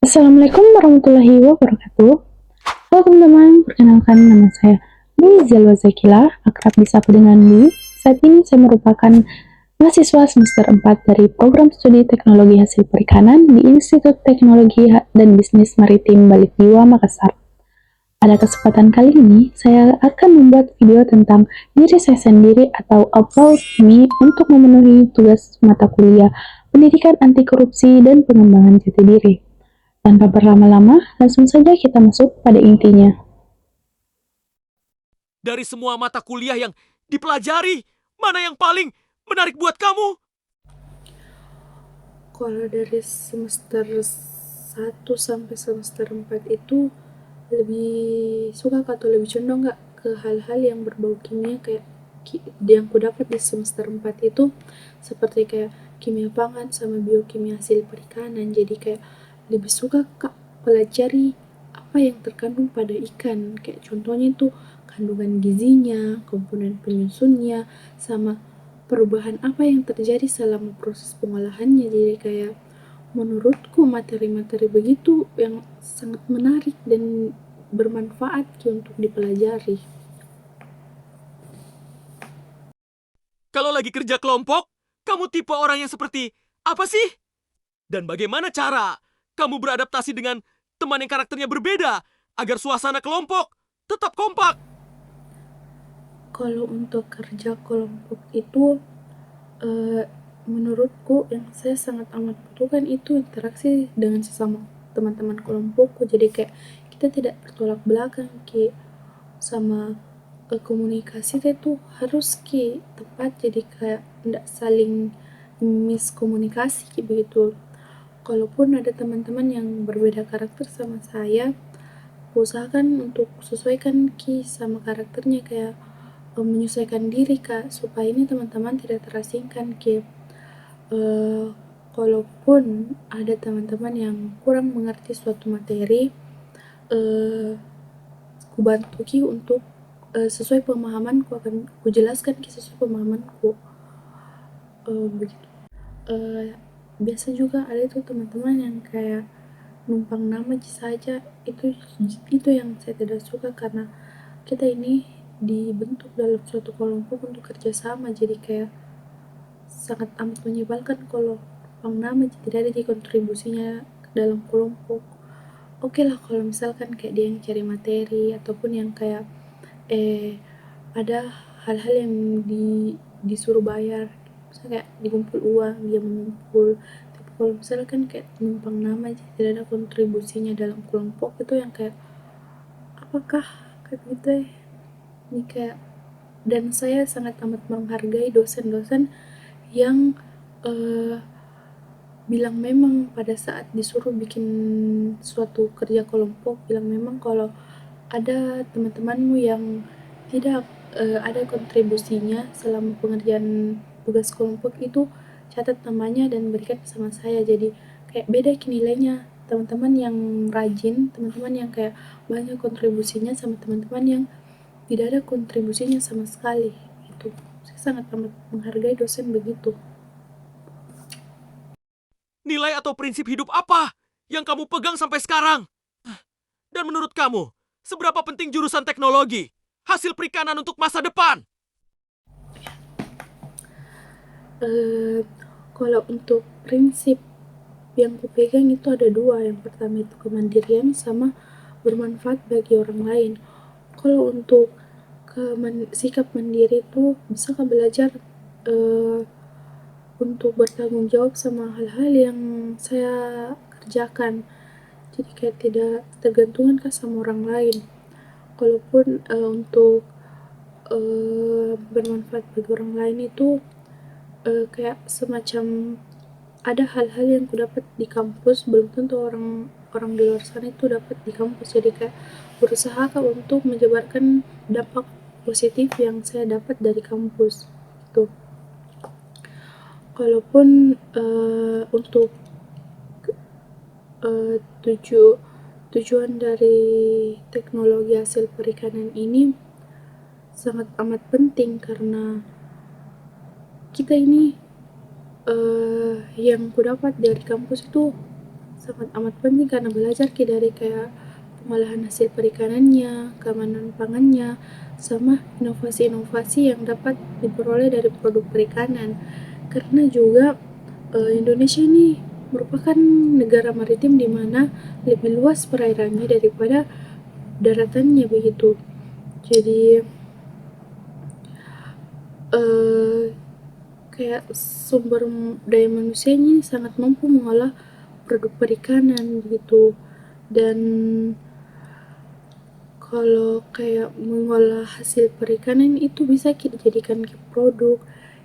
Assalamualaikum warahmatullahi wabarakatuh. Halo teman-teman, perkenalkan nama saya Dwi Zalwa Zakila, akrab disapa dengan Dwi. Saat ini saya merupakan mahasiswa semester 4 dari program studi teknologi hasil perikanan di Institut Teknologi dan Bisnis Maritim Balikjiwa Makassar. Pada kesempatan kali ini, saya akan membuat video tentang diri saya sendiri atau about me untuk memenuhi tugas mata kuliah pendidikan anti korupsi dan pengembangan jati diri. Tanpa berlama-lama, langsung saja kita masuk pada intinya. Dari semua mata kuliah yang dipelajari, mana yang paling menarik buat kamu? Kalau dari semester 1 sampai semester 4 itu lebih suka atau lebih condong nggak ke hal-hal yang berbau kimia, kayak yang ku dapat di semester 4 itu seperti kayak kimia pangan sama biokimia hasil perikanan. Jadi kayak lebih suka kak pelajari apa yang terkandung pada ikan, kayak contohnya itu kandungan gizinya, komponen penyusunnya, sama perubahan apa yang terjadi selama proses pengolahannya. Jadi kayak menurutku materi-materi begitu yang sangat menarik dan bermanfaat untuk dipelajari. Kalau lagi kerja kelompok, kamu tipe orang yang seperti apa sih? Dan bagaimana cara kamu beradaptasi dengan teman yang karakternya berbeda agar suasana kelompok tetap kompak? Kalau untuk kerja kelompok itu eh, menurutku yang saya sangat amat butuhkan itu interaksi dengan sesama teman-teman kelompokku. Jadi kayak kita tidak bertolak belakang sama komunikasi itu harus tepat, jadi kayak tidak saling miskomunikasi begitu. Kalaupun ada teman-teman yang berbeda karakter sama saya, usahakan untuk sesuaikan sama karakternya, kayak menyesuaikan diri kak, supaya ini teman-teman tidak terasingkan eh, kalaupun ada teman-teman yang kurang mengerti suatu materi, eh, ku bantu untuk sesuai pemahamanku, akan ku jelaskan sesuai pemahamanku, begitu. Eh, Biasa juga ada itu teman-teman yang kayak numpang nama saja, itu yang saya tidak suka, karena kita ini dibentuk dalam suatu kelompok untuk kerjasama. Jadi kayak sangat amat menyebalkan kalau numpang nama tidak ada di kontribusinya dalam kelompok. Oke lah kalau misalkan kayak dia yang cari materi, ataupun yang kayak ada hal-hal yang disuruh bayar, misalnya kayak dikumpul uang dia mengumpul. Tapi kalau misalkan kayak numpang nama aja tidak ada kontribusinya dalam kelompok, itu yang kayak apakah kayak gitu ya. Ini kayak, dan saya sangat amat menghargai dosen-dosen yang eh, bilang memang pada saat disuruh bikin suatu kerja kelompok, bilang memang kalau ada teman-temanmu yang tidak ada kontribusinya selama pengerjaan tugas kelompok itu, catat namanya dan berikan sama saya. Jadi kayak beda nilainya teman-teman yang rajin, teman-teman yang kayak banyak kontribusinya, sama teman-teman yang tidak ada kontribusinya sama sekali. Itu saya sangat amat menghargai dosen begitu. Nilai atau prinsip hidup apa yang kamu pegang sampai sekarang? Dan menurut kamu, seberapa penting jurusan teknologi, hasil perikanan untuk masa depan? eh Kalau untuk prinsip yang kupegang itu ada dua. Yang pertama itu kemandirian sama bermanfaat bagi orang lain. Kalau untuk sikap mandiri itu bisa kan belajar eh, untuk bertanggung jawab sama hal-hal yang saya kerjakan. Jadi kayak tidak tergantungan kan sama orang lain. Kalaupun untuk bermanfaat bagi orang lain itu kayak semacam ada hal-hal yang ku dapat di kampus, belum tentu orang orang di luar sana itu dapat di kampus. Jadi kayak berusaha kak untuk menyebarkan dampak positif yang saya dapat dari kampus gitu. Kalaupun untuk uh, tujuan dari teknologi hasil perikanan ini sangat amat penting, karena kita ini yang ku dapat dari kampus itu sangat amat penting karena belajar dari kayak pengolahan hasil perikanannya, keamanan pangannya, sama inovasi-inovasi yang dapat diperoleh dari produk perikanan. Karena juga Indonesia ini merupakan negara maritim di mana lebih luas perairannya daripada daratannya begitu. Jadi kayak sumber daya manusianya sangat mampu mengolah produk perikanan begitu. Dan kalau kayak mengolah hasil perikanan itu bisa dijadikan produk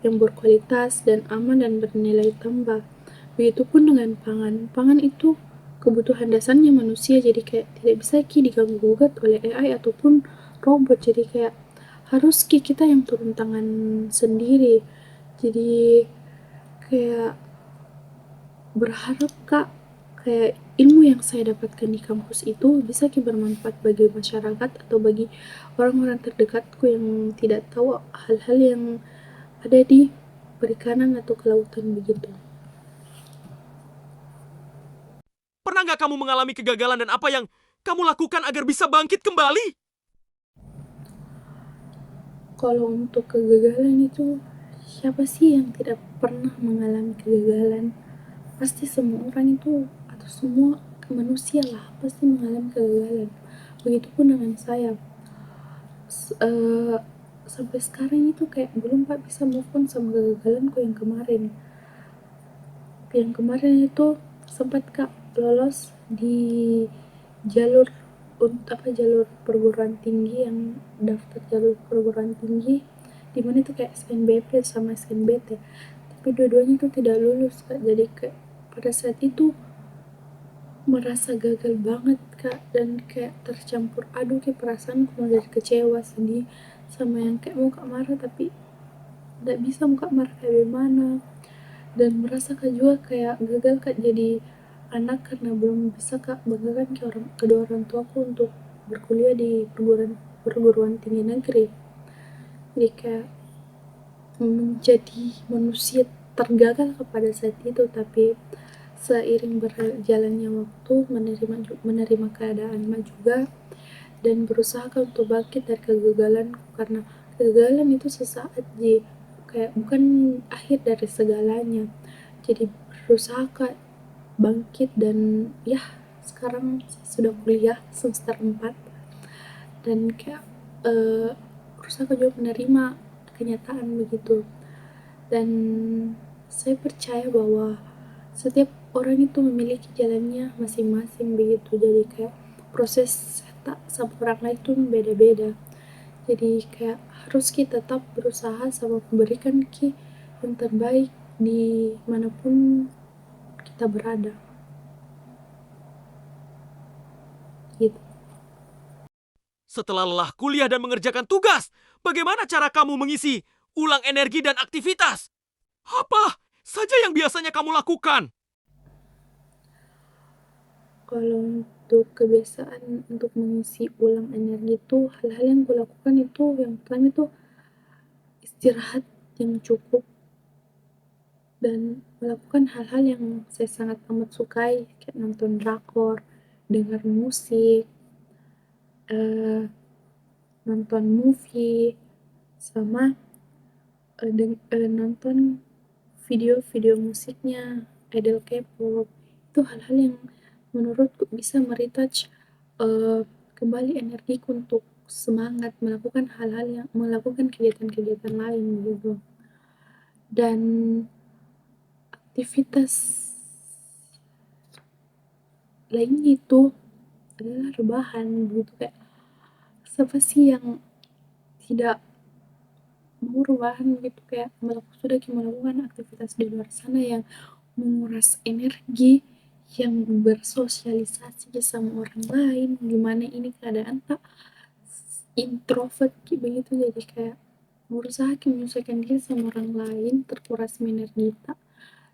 yang berkualitas dan aman dan bernilai tambah. Begitupun dengan pangan. Pangan itu kebutuhan dasarnya manusia, jadi kayak tidak bisa diganggu gugat oleh AI ataupun robot. Jadi kayak harus kita yang turun tangan sendiri. Jadi kayak berharap kayak ilmu yang saya dapatkan di kampus itu bisa bermanfaat bagi masyarakat atau bagi orang-orang terdekatku yang tidak tahu hal-hal yang ada di perikanan atau kelautan begitu. Pernah nggak kamu mengalami kegagalan dan apa yang kamu lakukan agar bisa bangkit kembali? Kalau untuk kegagalan itu, siapa sih yang tidak pernah mengalami kegagalan? Pasti semua orang itu atau semua manusia lah pasti mengalami kegagalan. Begitupun dengan saya. Sampai sekarang itu kayak belum bisa move on sama kegagalanku yang kemarin. Yang kemarin itu sempat lolos di jalur jalur perguruan tinggi, yang daftar jalur perguruan tinggi di mana itu kayak SNBP sama SNBT, tapi dua-duanya itu tidak lulus jadi kayak pada saat itu merasa gagal banget dan kayak tercampur aduk perasaan mulai dari kecewa, sedih, sama yang kayak mau marah tapi tidak bisa mau marah kayak gimana, dan merasa juga kayak gagal jadi anak karena belum bisa banggakan kedua orang tuaku untuk berkuliah di perguruan tinggi negeri. Jadi kayak menjadi manusia tergagal pada saat itu, tapi seiring berjalannya waktu menerima keadaan juga dan berusaha untuk bangkit dari kegagalan, karena kegagalan itu sesaat kayak bukan akhir dari segalanya. Jadi berusaha bangkit dan ya sekarang sudah kuliah semester 4 dan kayak berusaha juga menerima kenyataan begitu. Dan saya percaya bahwa setiap orang itu memiliki jalannya masing-masing begitu, jadi kayak proses tak sama orang lain itu beda-beda. Jadi kayak harus kita tetap berusaha sama memberikan yang terbaik di manapun kita berada gitu. Setelah lelah kuliah dan mengerjakan tugas, bagaimana cara kamu mengisi ulang energi dan aktivitas? Apa saja yang biasanya kamu lakukan? Kalau untuk kebiasaan untuk mengisi ulang energi itu, hal-hal yang kulakukan itu yang pertama itu istirahat yang cukup dan melakukan hal-hal yang saya sangat amat sukai kayak nonton drakor, dengar musik, nonton movie, sama nonton video-video musiknya idol K-pop. Itu hal-hal yang menurutku bisa meretouch kembali energiku untuk semangat melakukan kegiatan-kegiatan lain gitu. Dan aktivitas lainnya itu adalah rebahan gitu, kayak siapa sih yang tidak mau rebahan gitu, kayak melakukan aktivitas di luar sana yang menguras energi, yang bersosialisasi sama orang lain, gimana ini keadaan tak introvert begitu, jadi kayak berusaha menyesuaikan diri sama orang lain, terkuras energi tak.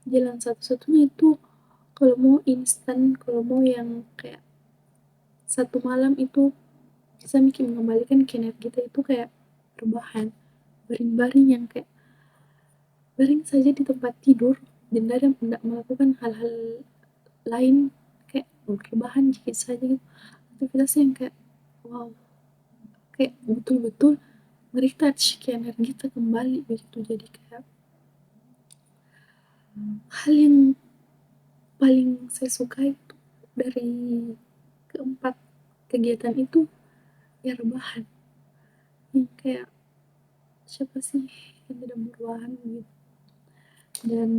Jalan satu-satunya itu kalau mau instan, kalau mau yang kayak satu malam itu bisa mengembalikan energi kita itu kayak rebahan, baring-baring yang kayak baring saja di tempat tidur dan tidak melakukan hal-hal lain rebahan dikit saja gitu. Aktivitas yang kayak wow, kayak betul-betul merecharge energi kita kembali begitu. Jadi kayak hal yang paling saya suka itu dari keempat kegiatan itu ya rebahan, yang kayak siapa sih yang tidak berbahan gitu. Dan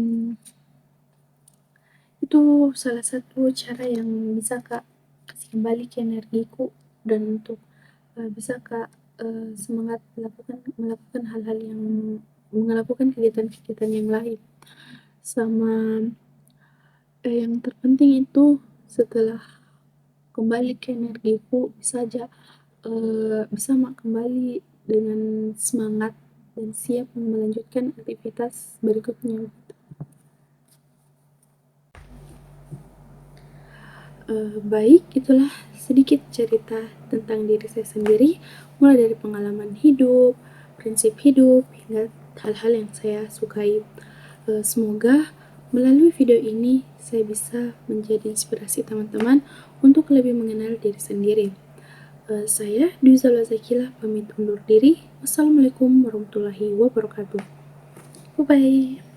itu salah satu cara yang bisa Kak kasih kembali ke energiku, dan untuk bisa Kak semangat melakukan hal-hal yang melakukan kegiatan-kegiatan yang lain. Sama yang terpenting itu setelah kembali ke energiku bisa kembali dengan semangat dan siap melanjutkan aktivitas berikutnya. Baik, itulah sedikit cerita tentang diri saya sendiri, mulai dari pengalaman hidup, prinsip hidup, hingga hal-hal yang saya sukai. Semoga melalui video ini saya bisa menjadi inspirasi teman-teman untuk lebih mengenal diri sendiri. Saya Dwi Zalwa Zakila pamit undur diri. Wassalamualaikum warahmatullahi wabarakatuh. Bye-bye.